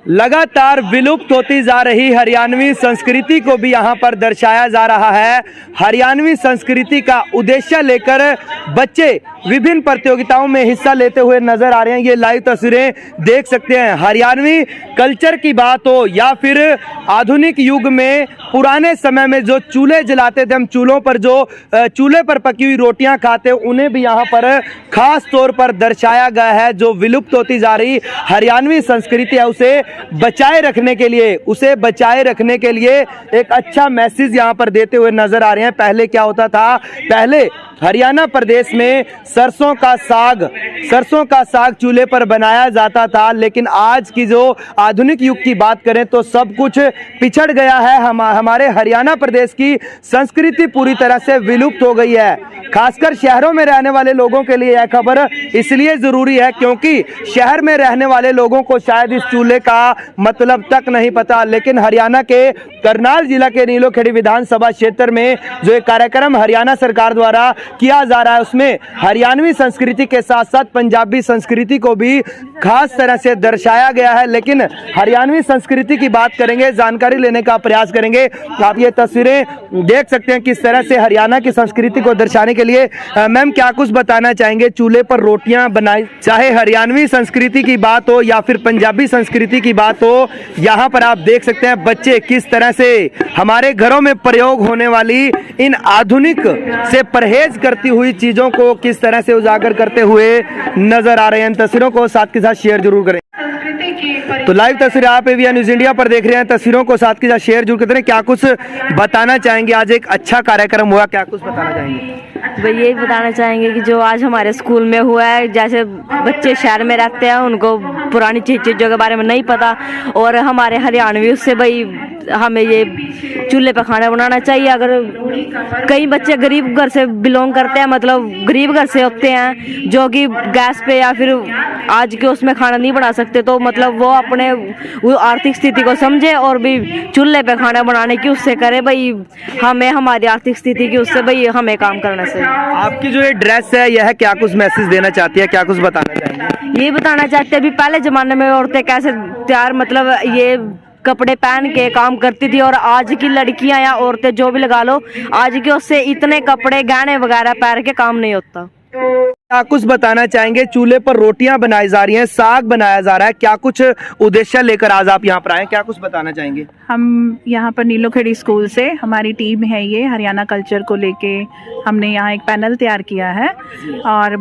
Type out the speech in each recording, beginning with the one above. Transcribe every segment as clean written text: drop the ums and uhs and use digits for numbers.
लगातार विलुप्त होती जा रही हरियाणवी संस्कृति को भी यहाँ पर दर्शाया जा रहा है। हरियाणवी संस्कृति का उद्देश्य लेकर बच्चे विभिन्न प्रतियोगिताओं में हिस्सा लेते हुए नजर आ रहे हैं। ये लाइव तस्वीरें देख सकते हैं। हरियाणवी कल्चर की बात हो या फिर आधुनिक युग में पुराने समय में जो चूल्हे जलाते थे, हम चूल्हों पर जो चूल्हे पर पकी हुई रोटियां खाते, उन्हें भी यहाँ पर खास तौर पर दर्शाया गया है। जो विलुप्त होती जा रही हरियाणवी संस्कृति है उसे बचाए रखने के लिए एक अच्छा मैसेज यहाँ पर देते हुए नजर आ रहे हैं। पहले क्या होता था, पहले हरियाणा प्रदेश में सरसों का साग चूल्हे पर बनाया जाता था, लेकिन आज की जो आधुनिक युग की बात करें तो सब कुछ पिछड़ गया है। हमारे हरियाणा प्रदेश की संस्कृति पूरी तरह से विलुप्त हो गई है। खासकर शहरों में रहने वाले लोगों के लिए यह खबर इसलिए जरूरी है क्योंकि शहर में रहने वाले लोगों को शायद इस चूल्हे का मतलब तक नहीं पता, लेकिन हरियाणा के करनाल जिला के नीलोखेड़ी विधानसभा क्षेत्र में जो एक कार्यक्रम हरियाणा सरकार द्वारा किया जा रहा है उसमें हरियाणवी संस्कृति के साथ साथ पंजाबी संस्कृति को भी खास तरह से दर्शाया गया है। लेकिन हरियाणवी संस्कृति की बात करेंगे, जानकारी लेने का प्रयास करेंगे। आप ये तस्वीरें देख सकते हैं किस तरह से हरियाणा की संस्कृति को दर्शाने के लिए। मैम, क्या कुछ बताना चाहेंगे? चूल्हे पर रोटियां बनाई, चाहे हरियाणवी संस्कृति की बात हो या फिर पंजाबी संस्कृति की बात हो, यहाँ पर आप देख सकते हैं बच्चे किस तरह से हमारे घरों में प्रयोग होने वाली इन आधुनिक से परहेज करती हुई चीजों को किस तरह से उजागर करते हुए नजर आ रहे हैं। इन तस्वीरों को साथ के साथ शेयर जरूर करें। तो लाइव तस्वीर आप एवीएन न्यूज़ इंडिया पर देख रहे हैं। तस्वीरों को साथ के साथ शेयर जरूर करें। क्या कुछ बताना चाहेंगे? आज एक अच्छा कार्यक्रम हुआ, क्या कुछ बताना चाहेंगे? भाई यही बताना चाहेंगे कि जो आज हमारे स्कूल में हुआ है, जैसे बच्चे शहर में रहते हैं उनको पुरानी चीज़ों के बारे में नहीं पता, और हमारे हरियाणवी उससे भाई हमें ये चूल्हे पर खाना बनाना चाहिए। अगर कई बच्चे गरीब घर से बिलोंग करते हैं, मतलब गरीब घर से होते हैं जो कि गैस पे या फिर आज के उसमें खाना नहीं बना सकते, तो मतलब वो अपने वो आर्थिक स्थिति को समझे और भी चूल्हे पे खाना बनाने की उससे करे। भाई हमें हमारी आर्थिक स्थिति की उससे भाई हमें काम करना चाहिए। आपकी जो ये ड्रेस है यह क्या कुछ मैसेज देना चाहती है, क्या कुछ बताना चाहेंगे? ये बताना चाहते हैं अभी पहले जमाने में औरतें कैसे तैयार मतलब ये कपड़े पहन के काम करती थी, और आज की लड़कियां या औरतें जो भी लगा लो, आज के उससे इतने कपड़े गहने वगैरह पहन के काम नहीं होता। क्या कुछ बताना चाहेंगे? चूल्हे पर रोटियां बनाई जा रही हैं, साग बनाया जा रहा है, क्या कुछ उद्देश्य लेकर आज आप यहाँ पर आए, क्या कुछ बताना चाहेंगे? हम यहाँ पर नीलोखेड़ी स्कूल से हमारी टीम है, ये हरियाणा कल्चर को लेके हमने यहाँ एक पैनल तैयार किया है और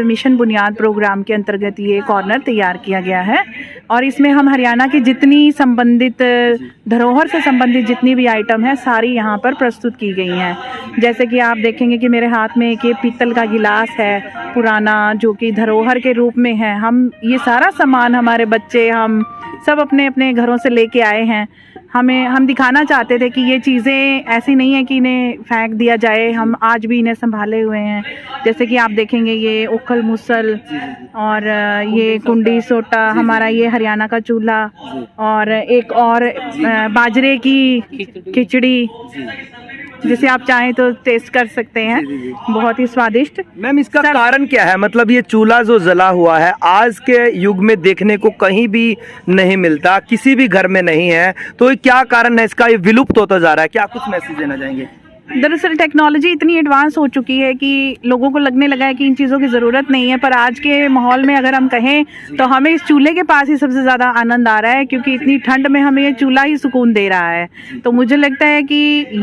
मिशन बुनियाद प्रोग्राम के अंतर्गत ये कॉर्नर तैयार किया गया है, और इसमें हम हरियाणा की जितनी संबंधित धरोहर से संबंधित जितनी भी आइटम है सारी यहाँ पर प्रस्तुत की गई हैं। जैसे कि आप देखेंगे कि मेरे हाथ में एक ये पीतल का गिलास है पुराना, जो कि धरोहर के रूप में है। हम ये सारा सामान हमारे बच्चे हम सब अपने अपने घरों से लेके आए हैं। हम दिखाना चाहते थे कि ये चीज़ें ऐसी नहीं है कि इन्हें फेंक दिया जाए, हम आज भी इन्हें संभाले हुए हैं। जैसे कि आप देखेंगे ये उखल मुसल और ये कुंडी सोटा, हमारा ये हरियाणा का चूल्हा, और एक और बाजरे की खिचड़ी जिसे आप चाहें तो टेस्ट कर सकते हैं, बहुत ही स्वादिष्ट। मैम, इसका कारण क्या है? मतलब ये चूल्हा जो जला हुआ है आज के युग में देखने को कहीं भी नहीं मिलता, किसी भी घर में नहीं है, तो क्या कारण है इसका? ये विलुप्त होता जा रहा है, क्या कुछ मैसेज देना चाहेंगे? दरअसल टेक्नोलॉजी इतनी एडवांस हो चुकी है कि लोगों को लगने लगा है कि इन चीज़ों की ज़रूरत नहीं है, पर आज के माहौल में अगर हम कहें तो हमें इस चूल्हे के पास ही सबसे ज़्यादा आनंद आ रहा है, क्योंकि इतनी ठंड में हमें ये चूल्हा ही सुकून दे रहा है। तो मुझे लगता है कि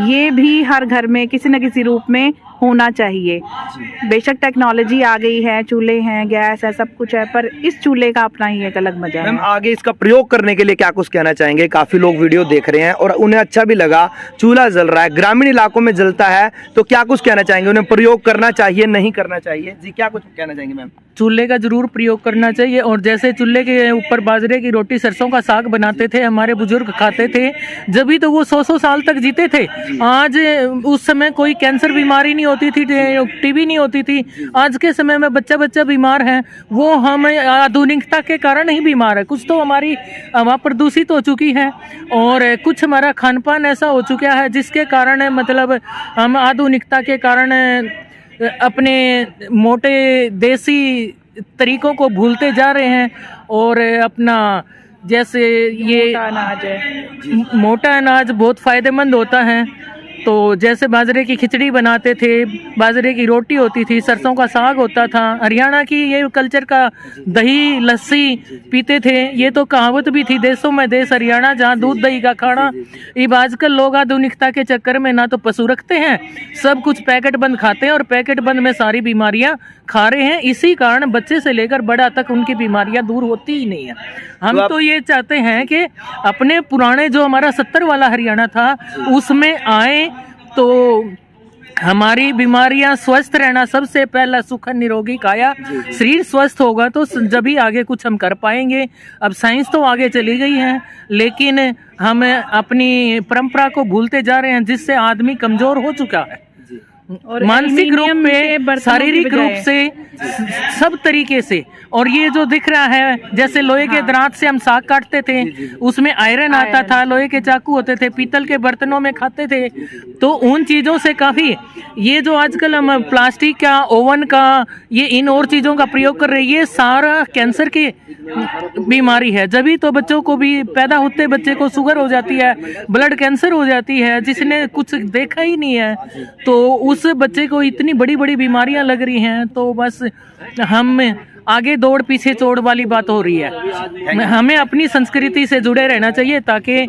ये भी हर घर में किसी न किसी रूप में होना चाहिए। बेशक टेक्नोलॉजी आ गई है, चूल्हे हैं, गैस है, सब कुछ है, पर इस चूल्हे का अपना ही एक अलग मजा है। मैम, आगे इसका प्रयोग करने के लिए क्या कुछ कहना चाहेंगे? काफी लोग वीडियो देख रहे हैं और उन्हें अच्छा भी लगा, चूल्हा जल रहा है, ग्रामीण इलाकों में जलता है, तो क्या कुछ कहना चाहेंगे? उन्हें प्रयोग करना चाहिए, नहीं करना चाहिए? जी, क्या कुछ कहना चाहेंगे मैम? चूल्हे का जरूर प्रयोग करना चाहिए, और जैसे चूल्हे के ऊपर बाजरे की रोटी सरसों का साग बनाते थे, हमारे बुजुर्ग खाते थे, जब भी तो वो 100 साल तक जीते थे। आज उस समय कोई कैंसर बीमारी नहीं होती थी, टीबी नहीं होती थी। आज के समय में बच्चा बीमार है, वो हम आधुनिकता के कारण ही बीमार है। कुछ तो हमारी हवा प्रदूषित हो चुकी है और कुछ हमारा खान पान ऐसा हो चुका है जिसके कारण मतलब हम आधुनिकता के कारण अपने मोटे देसी तरीकों को भूलते जा रहे हैं और अपना जैसे ये मोटा अनाज है। मोटा अनाज बहुत फायदेमंद होता है। तो जैसे बाजरे की खिचड़ी बनाते थे, बाजरे की रोटी होती थी, सरसों का साग होता था। हरियाणा की ये कल्चर का दही लस्सी पीते थे। ये तो कहावत भी थी, देशों में देश हरियाणा जहाँ दूध दही का खाना। अब आजकल लोग आधुनिकता के चक्कर में ना तो पशु रखते हैं, सब कुछ पैकेट बंद खाते हैं और पैकेट बंद में सारी बीमारियां खा रहे हैं। इसी कारण बच्चे से लेकर बड़ा तक उनकी बीमारियां दूर होती ही नहीं है। हम तो ये चाहते हैं कि अपने पुराने जो हमारा 70 वाला हरियाणा था उसमें आए तो हमारी बीमारियां स्वस्थ रहना सबसे पहला सुख निरोगी काया। शरीर स्वस्थ होगा तो जब ही आगे कुछ हम कर पाएंगे। अब साइंस तो आगे चली गई है, लेकिन हम अपनी परंपरा को भूलते जा रहे हैं, जिससे आदमी कमजोर हो चुका है और मानसिक रूप एल्युमिनियम के में, बर्तनों शारीरिक की रूप बजाय। से, सब तरीके से। और ये जो दिख रहा है, जैसे लोहे के दरात से हम साग काटते थे, उसमें आयरन आता था, लोहे के चाकू होते थे, पीतल के बर्तनों में खाते थे। तो उन चीजों से काफी, ये जो आजकल हम प्लास्टिक का, ओवन का, ये इन और चीजों का प्रयोग कर रहे हैं, ये सारा कैंसर की बीमारी है। जब तो बच्चों को भी पैदा होते बच्चे को शुगर हो जाती है, ब्लड कैंसर हो जाती है, जिसने कुछ देखा ही नहीं है, तो उस बच्चे को इतनी बड़ी बड़ी बीमारियां लग रही हैं। तो बस हम आगे दौड़ पीछे चोड़ वाली बात हो रही है। हमें अपनी संस्कृति से जुड़े रहना चाहिए ताकि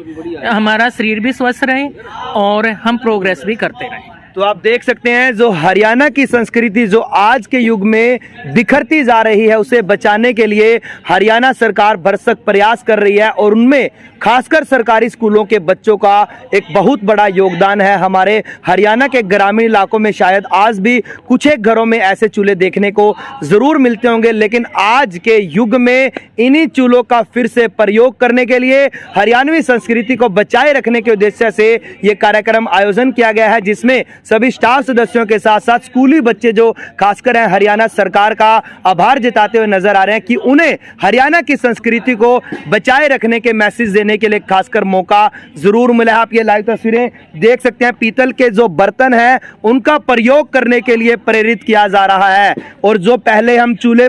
हमारा शरीर भी स्वस्थ रहे और हम प्रोग्रेस भी करते रहें। तो आप देख सकते हैं जो हरियाणा की संस्कृति जो आज के युग में बिखरती जा रही है, उसे बचाने के लिए हरियाणा सरकार भरसक प्रयास कर रही है और उनमें खासकर सरकारी स्कूलों के बच्चों का एक बहुत बड़ा योगदान है। हमारे हरियाणा के ग्रामीण इलाकों में शायद आज भी कुछ एक घरों में ऐसे चूल्हे देखने को जरूर मिलते होंगे, लेकिन आज के युग में इन्हीं चूल्हों का फिर से प्रयोग करने के लिए हरियाणवी संस्कृति को बचाए रखने के उद्देश्य से ये कार्यक्रम आयोजन किया गया है, जिसमें सभी स्टाफ सदस्यों के साथ साथ स्कूली बच्चे जो खासकर हैं हरियाणा सरकार का आभार जताते हुए नजर आ रहे हैं कि उन्हें हरियाणा की संस्कृति को बचाए रखने के मैसेज देने के लिए खासकर मौका जरूर मिला है। आप ये लाइव तस्वीरें देख सकते हैं, पीतल के जो बर्तन हैं उनका प्रयोग करने के लिए प्रेरित किया जा रहा है। और जो पहले हम चूल्हे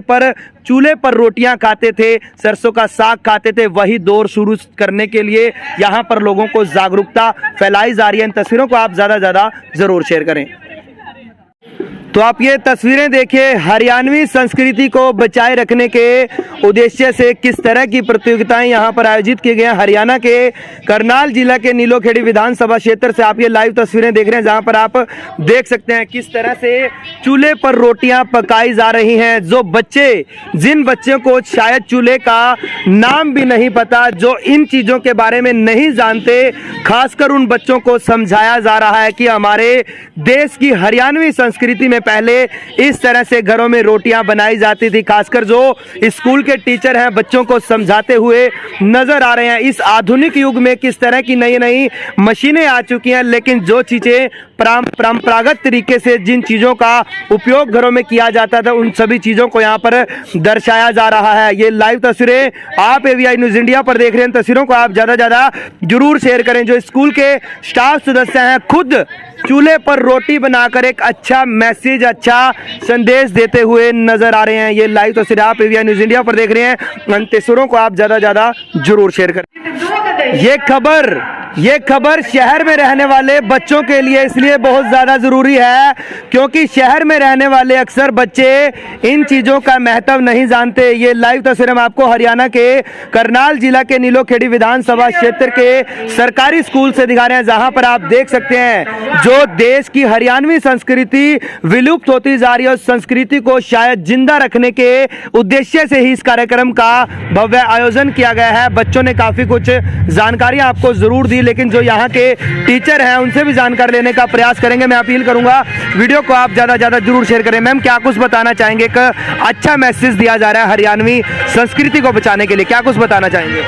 पर रोटियां खाते थे, सरसों का साग खाते थे, वही दौर शुरू करने के लिए यहाँ पर लोगों को जागरूकता फैलाई जा रही है। इन तस्वीरों को आप ज्यादा जरूर शेयर करें। तो आप ये तस्वीरें देखिए, हरियाणवी संस्कृति को बचाए रखने के उद्देश्य से किस तरह की प्रतियोगिताएं यहाँ पर आयोजित की गई हैं। हरियाणा के करनाल जिला के नीलोखेड़ी विधानसभा क्षेत्र से आप ये लाइव तस्वीरें देख रहे हैं, जहाँ पर आप देख सकते हैं किस तरह से चूल्हे पर रोटियां पकाई जा रही हैं। जो बच्चे, जिन बच्चों को शायद चूल्हे का नाम भी नहीं पता, जो इन चीजों के बारे में नहीं जानते, खासकर उन बच्चों को समझाया जा रहा है कि हमारे देश की हरियाणवी संस्कृति में पहले इस तरह से घरों में रोटियां बनाई जाती थी। खासकर जो स्कूल के टीचर हैं बच्चों को समझाते हुए नजर आ रहे हैं। इस आधुनिक युग में किस तरह की नई नई मशीनें आ चुकी हैं, लेकिन जो चीजें परंपरागत तरीके से जिन चीजों का उपयोग घरों में किया जाता था, उन सभी चीजों को यहाँ पर दर्शाया जा रहा है। ये लाइव तस्वीरें आप AVI न्यूज इंडिया पर देख रहे हैं। तस्वीरों को आप ज्यादा जरूर शेयर करें। जो स्कूल के स्टाफ सदस्य हैं खुद चूल्हे पर रोटी बनाकर एक अच्छा मैसेज, अच्छा संदेश देते हुए नजर आ रहे हैं। ये लाइव तस्वीरें आप AVI न्यूज इंडिया पर देख रहे हैं। इन तस्वीरों को आप ज्यादा जरूर शेयर करें। ये खबर शहर में रहने वाले बच्चों के लिए इसलिए बहुत ज्यादा जरूरी है क्योंकि शहर में रहने वाले अक्सर बच्चे इन चीजों का महत्व नहीं जानते। ये लाइव तस्वीरें हम आपको हरियाणा के करनाल जिला के नीलोखेड़ी विधानसभा क्षेत्र के सरकारी स्कूल से दिखा रहे हैं, जहां पर आप देख सकते हैं जो देश की हरियाणवी संस्कृति विलुप्त होती जा रही है, उस संस्कृति को शायद जिंदा रखने के उद्देश्य से ही इस कार्यक्रम का भव्य आयोजन किया गया है। बच्चों ने काफी कुछ जानकारियां आपको जरूर दी, लेकिन जो यहाँ के टीचर हैं उनसे भी जानकारी लेने का प्रयास करेंगे। मैं अपील करूंगा वीडियो को आप ज्यादा जरूर शेयर करें। मैम, क्या कुछ बताना चाहेंगे? एक अच्छा मैसेज दिया जा रहा है हरियाणवी संस्कृति को बचाने के लिए, क्या कुछ बताना चाहेंगे?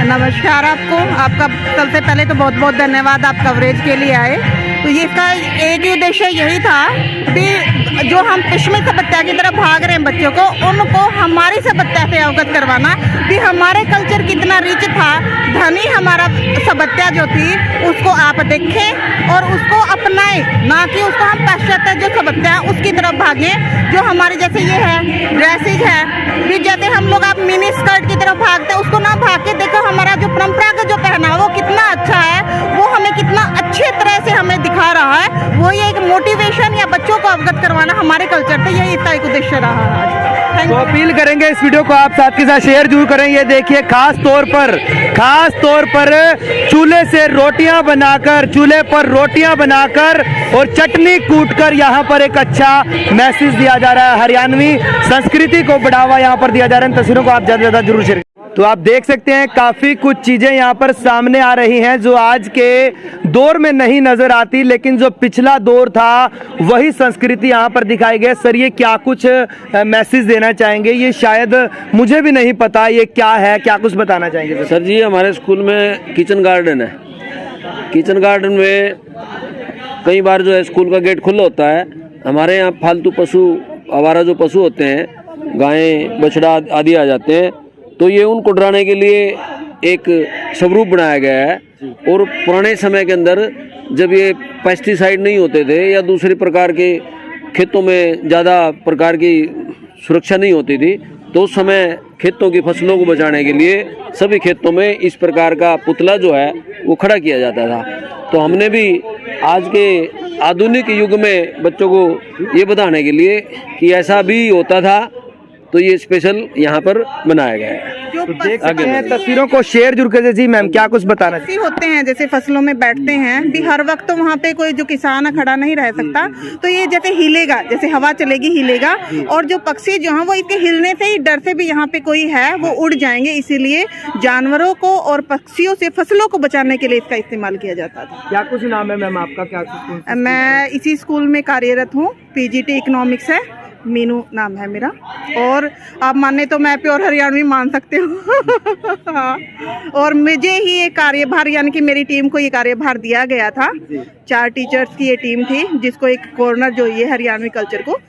नमस्कार आपको, आपका सबसे पहले तो बहुत बहुत धन्यवाद, आप कवरेज के लिए आए। तो ये इसका एक ही उद्देश्य यही था कि जो हम पश्चिमी सभ्यता की तरफ भाग रहे हैं बच्चों को, उनको हमारी सभ्यता से अवगत करवाना कि हमारे कल्चर कितना रिच था, धनी हमारा सबत्या जो थी उसको आप देखें और उसको अपनाएं, ना कि उसको हम पाश्चात्य जो सबत्या है उसकी तरफ भागें। जो हमारे जैसे ये है ड्रेसेज है, फिर जैसे हम लोग आप मिनी स्कर्ट की तरफ भागते हैं, उसको ना भाग के देखो हमारा जो परंपरागत जो पहना वो कितना अच्छा है, वो हमें कितना अच्छे तरह से हमें दिखा रहा है। वो ये एक मोटिवेशन या बच्चों को अवगत करवाना हमारे कल्चर से, यही इसका एक उद्देश्य रहा है आज। तो अपील करेंगे इस वीडियो को आप साथ के साथ शेयर जरूर करें। ये देखिए खास तौर पर चूल्हे से रोटियां बनाकर, चूल्हे पर रोटियां बनाकर और चटनी कूटकर यहाँ पर एक अच्छा मैसेज दिया जा रहा है। हरियाणवी संस्कृति को बढ़ावा यहाँ पर दिया जा रहा है। इन तस्वीरों को आप ज्यादा से ज्यादा जरूर शेयर। तो आप देख सकते हैं काफी कुछ चीजें यहाँ पर सामने आ रही हैं जो आज के दौर में नहीं नजर आती, लेकिन जो पिछला दौर था वही संस्कृति यहाँ पर दिखाई गई। सर ये क्या कुछ मैसेज देना चाहेंगे? ये शायद मुझे भी नहीं पता ये क्या है, क्या कुछ बताना चाहेंगे सर जी? हमारे स्कूल में किचन गार्डन है। किचन गार्डन में कई बार जो है स्कूल का गेट खुला होता है। हमारे यहाँ फालतू पशु, आवारा जो पशु होते हैं, गायें बछड़ा आदि आ जाते हैं, तो ये उनको डराने के लिए एक स्वरूप बनाया गया है। और पुराने समय के अंदर जब ये पेस्टिसाइड नहीं होते थे या दूसरे प्रकार के खेतों में ज़्यादा प्रकार की सुरक्षा नहीं होती थी, तो उस समय खेतों की फसलों को बचाने के लिए सभी खेतों में इस प्रकार का पुतला जो है वो खड़ा किया जाता था। तो हमने भी आज के आधुनिक युग में बच्चों को ये बताने के लिए कि ऐसा भी होता था, तो ये स्पेशल यहाँ पर बनाया गया है। जो तो देख सकते हैं तस्वीरों को शेयर जरूर करें। जी मैम क्या कुछ बताना चाहिए? होते हैं जैसे फसलों में बैठते हैं भी, हर वक्त तो वहाँ पे कोई जो किसान है खड़ा नहीं रह सकता, तो ये जैसे हिलेगा, जैसे हवा चलेगी हिलेगा, और जो पक्षी जो हैं वो इसके हिलने से ही डर से भी यहाँ पे कोई है वो उड़ जाएंगे। इसीलिए जानवरों को और पक्षियों से फसलों को बचाने के लिए इसका इस्तेमाल किया जाता था। क्या कुछ नाम है मैम आपका? क्या कुछ? मैं इसी स्कूल में कार्यरत हूँ, PGT इकोनॉमिक्स है, मीनू नाम है मेरा। और आप माने तो मैं प्योर हरियाणवी मान सकते हो। हाँ। और मुझे ही ये कार्यभार, यानी कि मेरी टीम को ये कार्यभार दिया गया था। 4 टीचर्स की ये टीम थी जिसको एक कॉर्नर जो ये हरियाणवी कल्चर को